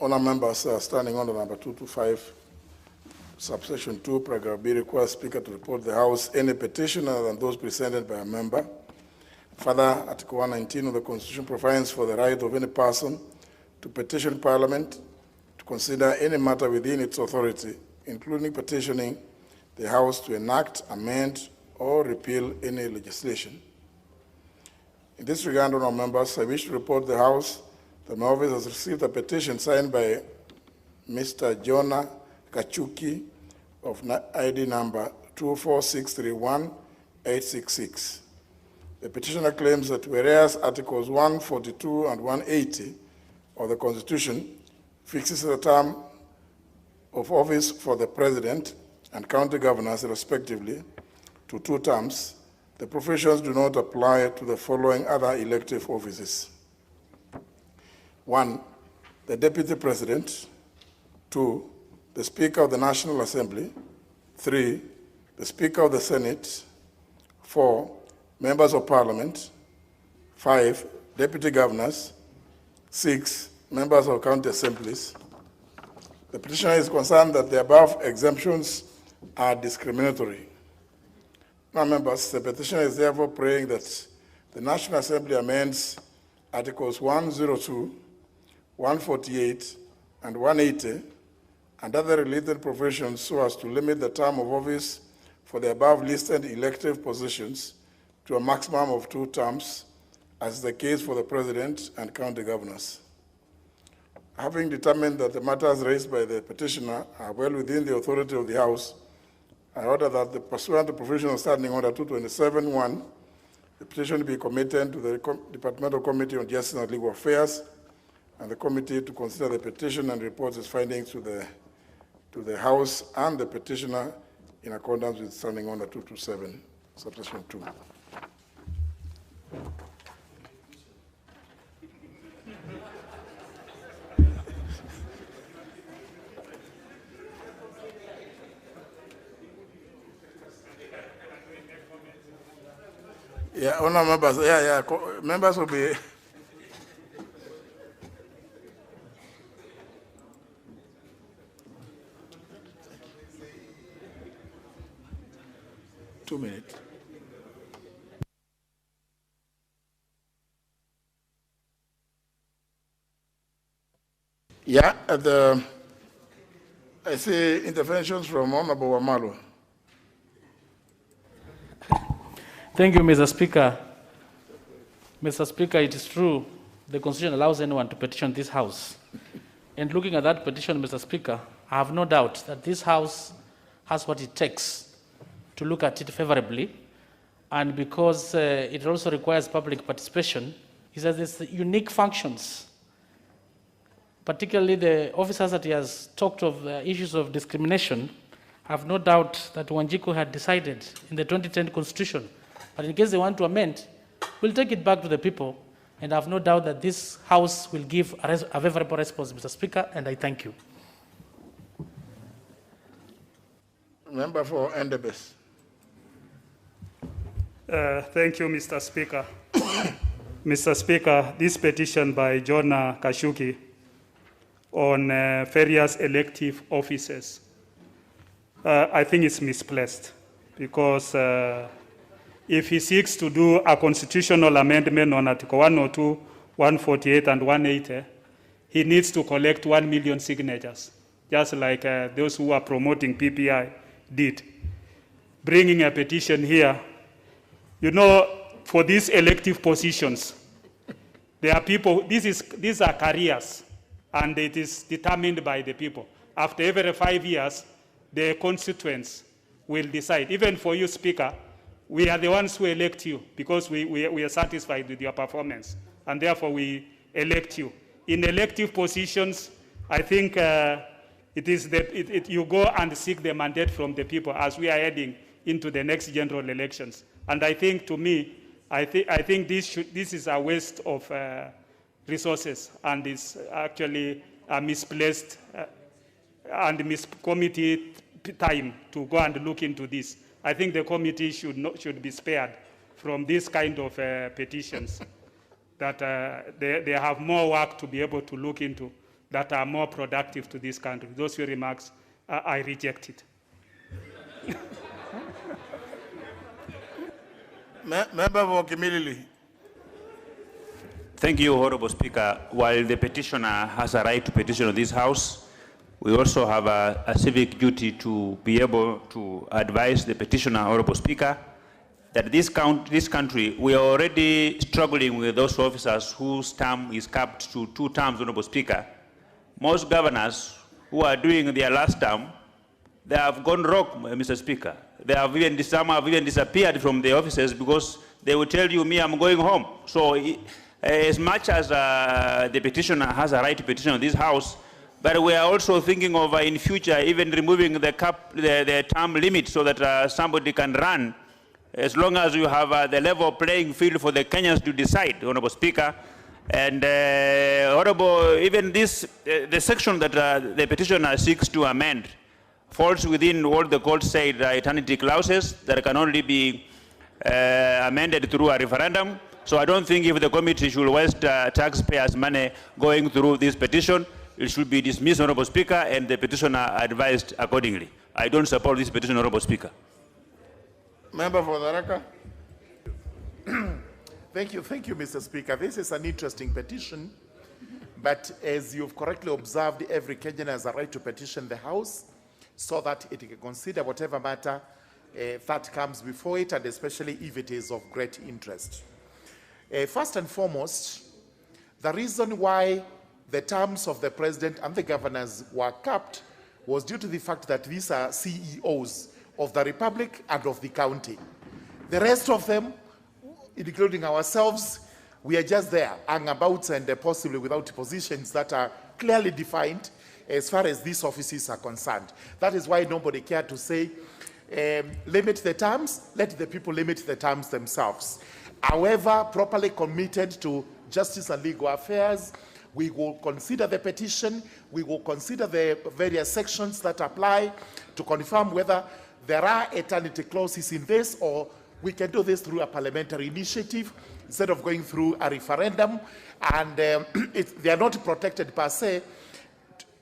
Honourable members, standing under number 225, subsection 2, paragraph B, requires Speaker to report the House any petition other than those presented by a member. Further, Article 119 of the Constitution provides for the right of any person to petition Parliament to consider any matter within its authority, including petitioning the House to enact, amend, or repeal any legislation. In this regard, honourable members, I wish to report the House that my office has received a petition signed by Mr. Jonah Kachuki of ID number 24631-866. The petitioner claims that whereas Articles 142 and 180 of the Constitution fixes the term of office for the President and county governors, respectively, to 2 terms, the provisions do not apply to the following other elective offices. 1, the Deputy President. 2, the Speaker of the National Assembly. 3, the Speaker of the Senate. 4, Members of Parliament. 5, Deputy Governors. 6, Members of County Assemblies. The petitioner is concerned that the above exemptions are discriminatory. Now, members, the petitioner is therefore praying that the National Assembly amends Articles 102, 148, and 180, and other related provisions so as to limit the term of office for the above listed elective positions to a maximum of 2 terms, as is the case for the President and county governors. Having determined that the matters raised by the petitioner are well within the authority of the House, I order that the pursuant to provision of Standing Order 227-1, the petition be committed to the Departmental Committee on Justice and Legal Affairs, and the committee to consider the petition and report its findings to the House and the petitioner in accordance with Standing Order 227, subsection 2. Yeah, honour members, members will be. Two minutes. Yeah, I see interventions from Honourable Wamalu. Thank you, Mr. Speaker. Mr. Speaker, it is true the Constitution allows anyone to petition this House. And looking at that petition, Mr. Speaker, I have no doubt that this House has what it takes to look at it favorably. And because it also requires public participation, he says there's unique functions, particularly the officers that he has talked of issues of discrimination. I have no doubt that Wanjiku had decided in the 2010 Constitution, but in case they want to amend, we'll take it back to the people, and I have no doubt that this House will give a favorable response, Mr. Speaker, and I thank you. Member for Endebess. Thank you, Mr. Speaker. Mr. Speaker, this petition by Jonah Kashuki on various elective offices, I think it's misplaced, because if he seeks to do a constitutional amendment on Article 102, 148, and 180, he needs to collect 1 million signatures, just like those who are promoting PPI did. Bringing a petition here, you know, for these elective positions, there are people, these are careers, and it is determined by the people. After every 5 years, the constituents will decide. Even for you, Speaker, we are the ones who elect you because we are satisfied with your performance, and therefore we elect you. In elective positions, I think it is that you go and seek the mandate from the people as we are heading into the next general elections. And I think, to me, I think this is a waste of resources, and is actually a misplaced and committee time to go and look into this. I think the committee should be spared from this kind of petitions, that they have more work to be able to look into that are more productive to this country. Those few remarks, I reject it. Member for Kimilili. Thank you, Honorable Speaker. While the petitioner has a right to petition this House, we also have a civic duty to be able to advise the petitioner, Honorable Speaker, that this country, we are already struggling with those officers whose term is capped to 2 terms, Honorable Speaker. Most governors who are doing their last term, they have gone rogue, Mr. Speaker. Some have even disappeared from the offices because they will tell you, me, I'm going home. So as much as the petitioner has a right to petition on this House, but we are also thinking of in future even removing the term limit so that somebody can run, as long as you have the level playing field for the Kenyans to decide, Honorable Speaker. And Honorable, even this, the section that the petitioner seeks to amend falls within what the court said eternity clauses that can only be amended through a referendum. So I don't think if the committee should waste taxpayers' money going through this petition, it should be dismissed, Honorable Speaker, and the petitioner advised accordingly. I don't support this petition, Honorable Speaker. Member for Tharaka. Thank you, Mr. Speaker. This is an interesting petition, but as you've correctly observed, every Kenyan has a right to petition the House so that it can consider whatever matter that comes before it, and especially if it is of great interest. First and foremost, the reason why the terms of the president and the governors were capped was due to the fact that these are CEOs of the republic and of the county. The rest of them, including ourselves, we are just there, hang about and possibly without positions that are clearly defined as far as these offices are concerned. That is why nobody cared to say, limit the terms, let the people limit the terms themselves. However, properly committed to justice and legal affairs, we will consider the petition, we will consider the various sections that apply to confirm whether there are eternity clauses in this, or we can do this through a parliamentary initiative instead of going through a referendum. And they are not protected per se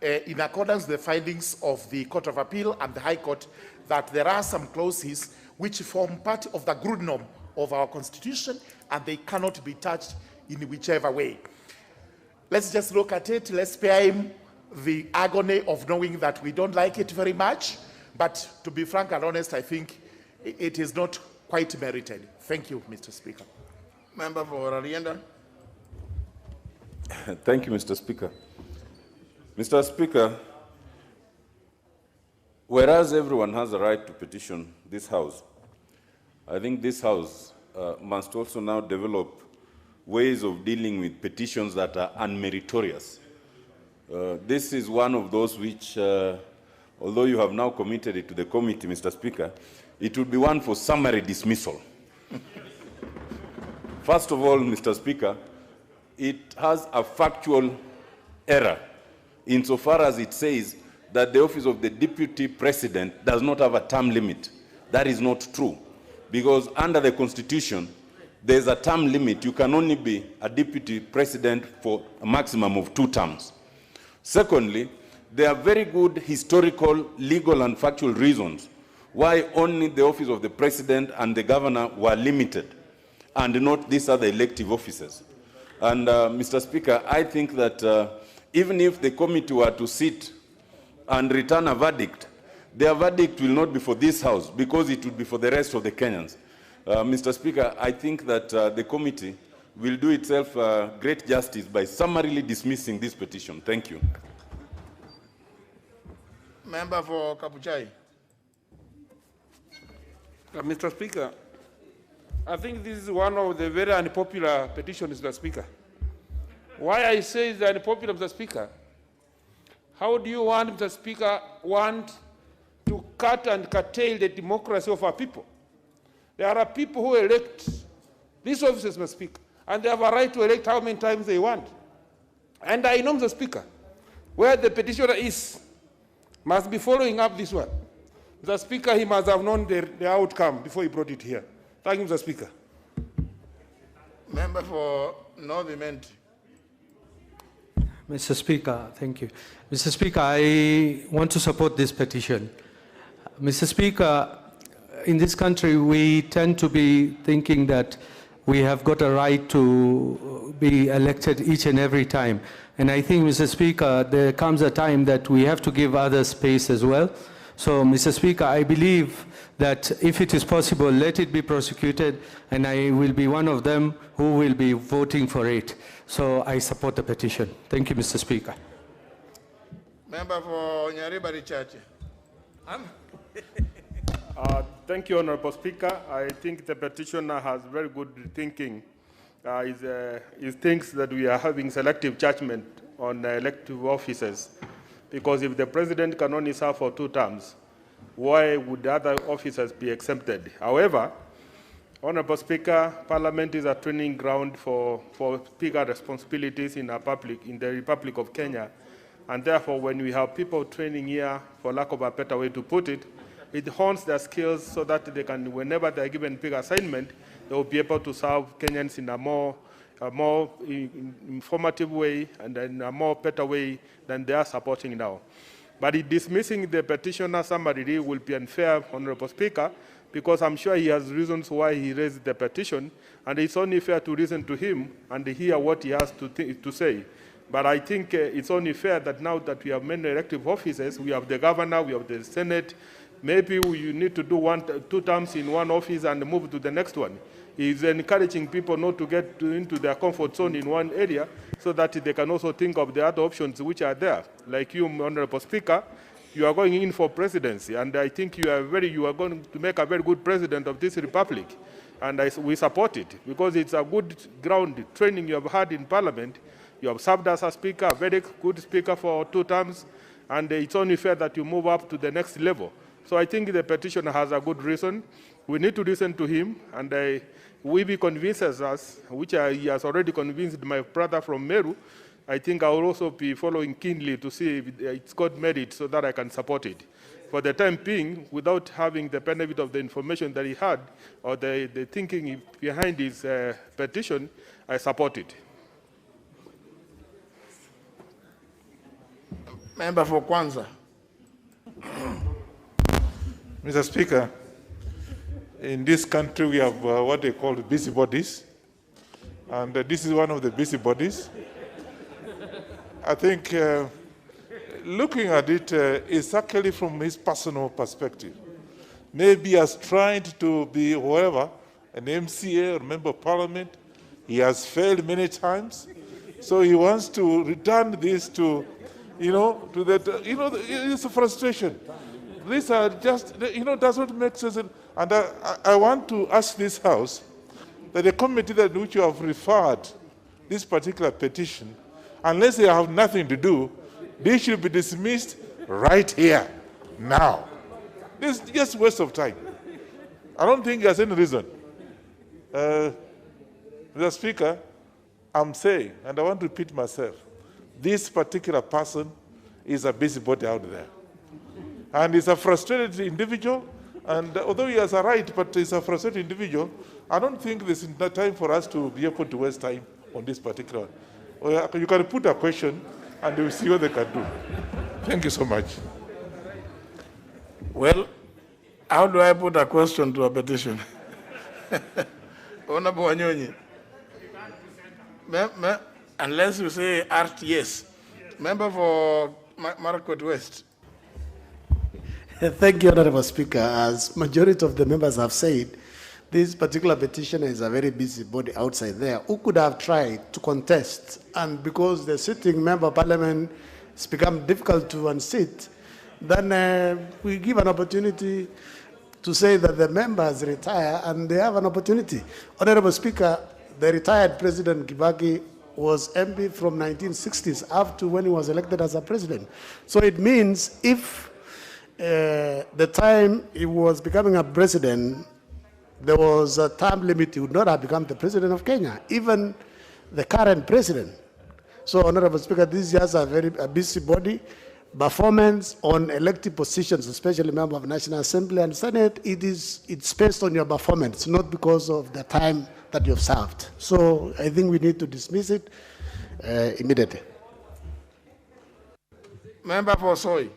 in accordance with the findings of the Court of Appeal and the High Court, that there are some clauses which form part of the grundnorm of our Constitution, and they cannot be touched in whichever way. Let's just look at it. Let's spare him the agony of knowing that we don't like it very much. But to be frank and honest, I think it is not quite merited. Thank you, Mr. Speaker. Member for Rarienda. Thank you, Mr. Speaker. Mr. Speaker, whereas everyone has a right to petition this House, I think this House must also now develop ways of dealing with petitions that are unmeritorious. This is one of those which, although you have now committed it to the committee, Mr. Speaker, it would be one for summary dismissal. First of all, Mr. Speaker, it has a factual error insofar as it says that the office of the Deputy President does not have a term limit. That is not true, because under the Constitution, there's a term limit. You can only be a Deputy President for a maximum of 2 terms. Secondly, there are very good historical, legal, and factual reasons why only the office of the President and the Governor were limited, and not these other elective offices. And Mr. Speaker, I think that even if the committee were to sit and return a verdict, their verdict will not be for this House, because it would be for the rest of the Kenyans. Mr. Speaker, I think that the committee will do itself great justice by summarily dismissing this petition. Thank you. Member for Kabuchai. Mr. Speaker, I think this is one of the very unpopular petitions, Mr. Speaker. Why I say it's unpopular, Mr. Speaker? How do you want, Mr. Speaker, to cut and curtail the democracy of our people? There are people who elect these officers, Mr. Speaker, and they have a right to elect how many times they want. And I know, Mr. Speaker, where the petitioner is, must be following up this one. Mr. Speaker, he must have known the outcome before he brought it here. Thank you, Mr. Speaker. Member for North Imenti. Mr. Speaker, thank you. Mr. Speaker, I want to support this petition. Mr. Speaker, in this country, we tend to be thinking that we have got a right to be elected each and every time. And I think, Mr. Speaker, there comes a time that we have to give others space as well. So, Mr. Speaker, I believe that if it is possible, let it be prosecuted, and I will be one of them who will be voting for it. So I support the petition. Thank you, Mr. Speaker. Member for Nyariba Richache. Thank you, Honorable Speaker. I think the petitioner has very good thinking. He thinks that we are having selective judgment on elective officers, because if the president can only serve for 2 terms, why would other officers be exempted? However, Honorable Speaker, Parliament is a training ground for speaker responsibilities in the Republic of Kenya, and therefore when we have people training here, for lack of a better way to put it, it hones their skills so that they can, whenever they are given big assignment, they will be able to serve Kenyans in a more informative way and in a more better way than they are supporting now. But dismissing the petitioner summarily will be unfair, Honorable Speaker, because I'm sure he has reasons why he raised the petition, and it's only fair to listen to him and hear what he has to say. But I think it's only fair that now that we have many elective offices, we have the governor, we have the Senate, maybe you need to do 2 terms in one office and move to the next one. He's encouraging people not to get into their comfort zone in one area so that they can also think of the other options which are there. Like you, Honorable Speaker, you are going in for presidency, and I think you are going to make a very good president of this republic. And we support it, because it's a good ground training you have had in Parliament. You have served as a speaker, a very good speaker for 2 terms, and it's only fair that you move up to the next level. So I think the petitioner has a good reason. We need to listen to him, and if he convinces us, which he has already convinced my brother from Meru, I think I will also be following keenly to see if it's got merit so that I can support it. For the time being, without having the benefit of the information that he had or the thinking behind his petition, I support it. Member for Kwanza. Mr. Speaker, in this country we have what they call busybodies, and this is one of the busybodies. I think looking at it is actually from his personal perspective. Maybe he has tried to be whoever, an MCA or member of parliament. He has failed many times. So he wants to return this to, to that, it's a frustration. These are just, does not make sense. And I want to ask this House that the committee that which you have referred this particular petition, unless they have nothing to do, they should be dismissed right here, now. This is just a waste of time. I don't think there's any reason. Mr. Speaker, I'm saying, and I want to repeat myself, this particular person is a busybody out there. And he's a frustrated individual, and although he has a right, but he's a frustrated individual, I don't think there's enough time for us to be able to waste time on this particular one. You can put a question, and we'll see what they can do. Thank you so much. Well, how do I put a question to a petition? Honorable Wanyonyi. Unless you say art, yes. Member for Marakwet West. Thank you, Honorable Speaker. As majority of the members have said, this particular petitioner is a very busy body outside there who could have tried to contest, and because the sitting member of parliament has become difficult to unseat, then we give an opportunity to say that the members retire and they have an opportunity. Honorable Speaker, the retired President Kibaki was MP from 1960s up to when he was elected as a president. So it means if the time he was becoming a president, there was a term limit, he would not have become the president of Kenya, even the current president. So, Honorable Speaker, this is just a busy body. Performance on elected positions, especially member of National Assembly and Senate, it's based on your performance, not because of the time that you've served. So I think we need to dismiss it immediately. Member for Soy.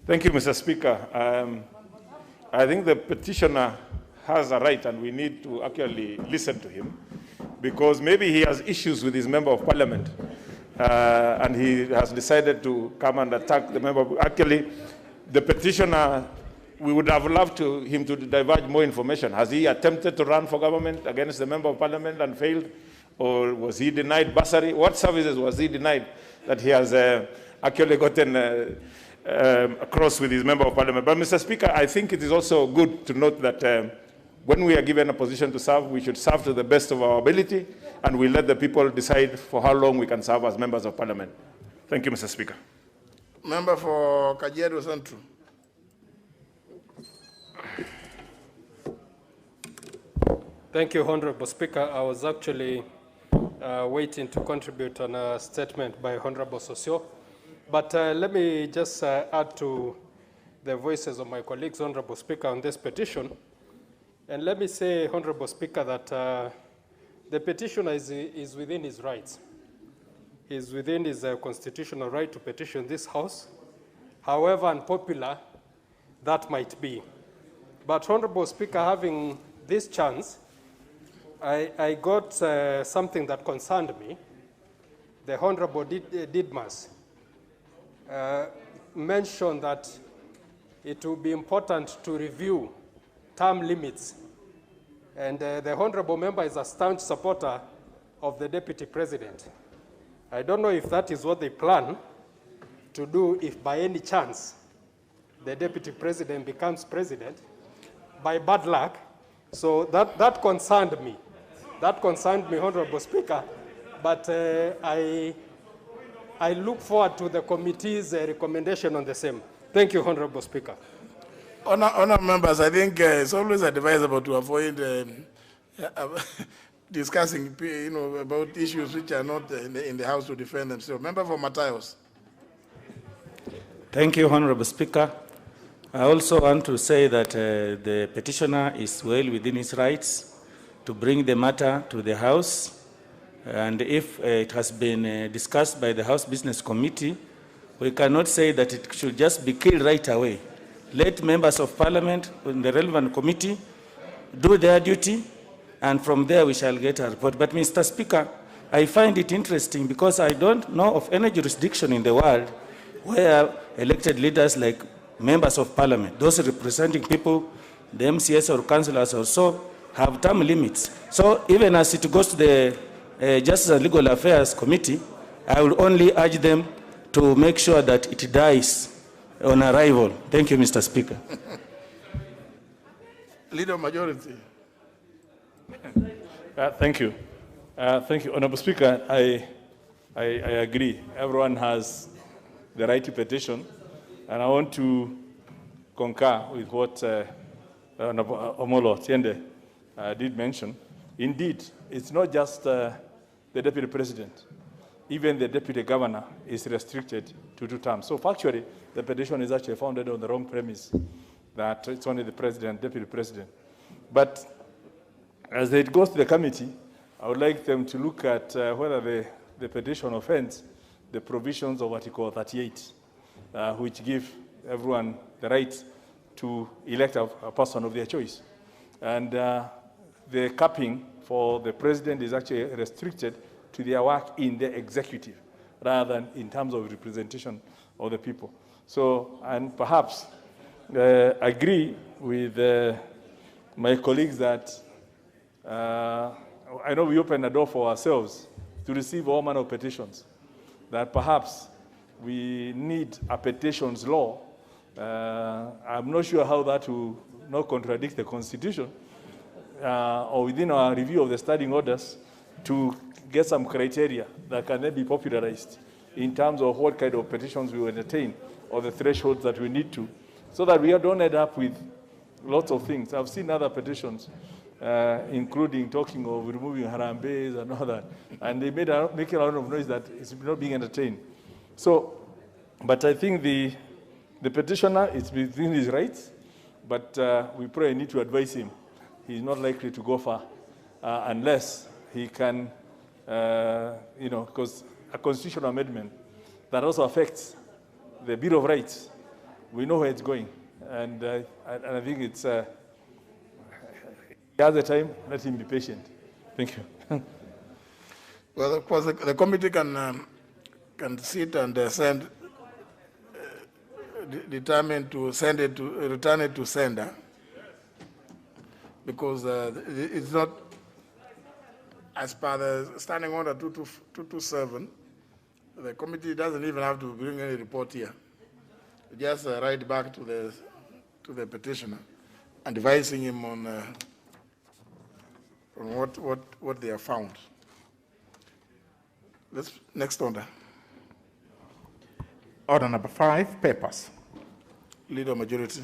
Thank you, Mr. Speaker. I think the petitioner has a right, and we need to actually listen to him, because maybe he has issues with his member of parliament, and he has decided to come and attack the member. Actually, the petitioner, we would have loved him to divulge more information. Has he attempted to run for government against the member of parliament and failed? Or was he denied bursary? What services was he denied that he has actually gotten across with his member of parliament? But Mr. Speaker, I think it is also good to note that when we are given a position to serve, we should serve to the best of our ability, and we let the people decide for how long we can serve as members of parliament. Thank you, Mr. Speaker. Member for Kajiado Central. Thank you, Honorable Speaker. I was actually waiting to contribute on a statement by Honorable Sosio. But let me just add to the voices of my colleagues, Honorable Speaker, on this petition. And let me say, Honorable Speaker, that the petitioner is within his rights. He's within his constitutional right to petition this House, however unpopular that might be. But Honorable Speaker, having this chance, I got something that concerned me. The Honorable Didmas mentioned that it will be important to review term limits. And the Honorable Member is a staunch supporter of the Deputy President. I don't know if that is what they plan to do if by any chance the Deputy President becomes President, by bad luck. So that concerned me. That concerned me, Honorable Speaker. But I look forward to the committee's recommendation on the same. Thank you, Honorable Speaker. Honourable members, I think it's always advisable to avoid discussing, about issues which are not in the House to defend themselves. Member for Matayos. Thank you, Honorable Speaker. I also want to say that the petitioner is well within his rights to bring the matter to the House. And if it has been discussed by the House Business Committee, we cannot say that it should just be killed right away. Let members of Parliament in the relevant committee do their duty, and from there we shall get a report. But Mr. Speaker, I find it interesting because I don't know of any jurisdiction in the world where elected leaders like members of Parliament, those representing people, the MCS or councillors or so, have term limits. So even as it goes to the Justice and Legal Affairs Committee, I will only urge them to make sure that it dies on arrival. Thank you, Mr. Speaker. Leader Majority. Thank you. Thank you, Honorable Speaker. I agree. Everyone has the right to petition, and I want to concur with what Honorable Omolo Tiende did mention. Indeed, it's not just the Deputy President. Even the Deputy Governor is restricted to 2 terms. So factually, the petition is actually founded on the wrong premise that it's only the President, Deputy President. But as it goes to the committee, I would like them to look at whether the petition offends the provisions of Article 38, which give everyone the right to elect a person of their choice. And the capping for the President is actually restricted to their work in the executive, rather than in terms of representation of the people. So, and perhaps agree with my colleagues that I know we open a door for ourselves to receive all manner of petitions, that perhaps we need a petitions law. I'm not sure how that will not contradict the Constitution, or within our review of the standing orders, to get some criteria that can then be popularized in terms of what kind of petitions we will entertain or the thresholds that we need to, so that we don't end up with lots of things. I've seen other petitions, including talking of removing Harambes and all that, and they making a lot of noise that it's not being entertained. So, but I think the petitioner is within his rights, but we probably need to advise him. He's not likely to go far unless he can, because a constitutional amendment that also affects the Bill of Rights. We know where it's going. And I think it's, he has the time, let him be patient. Thank you. Well, of course, the committee can sit and send, determine to send it to, return it to sender, because it's not, as per the Standing Order 227, the committee doesn't even have to bring any report here. Just write back to the petitioner, advising him on what they have found. Next order. Order number 5, papers. Leader majority.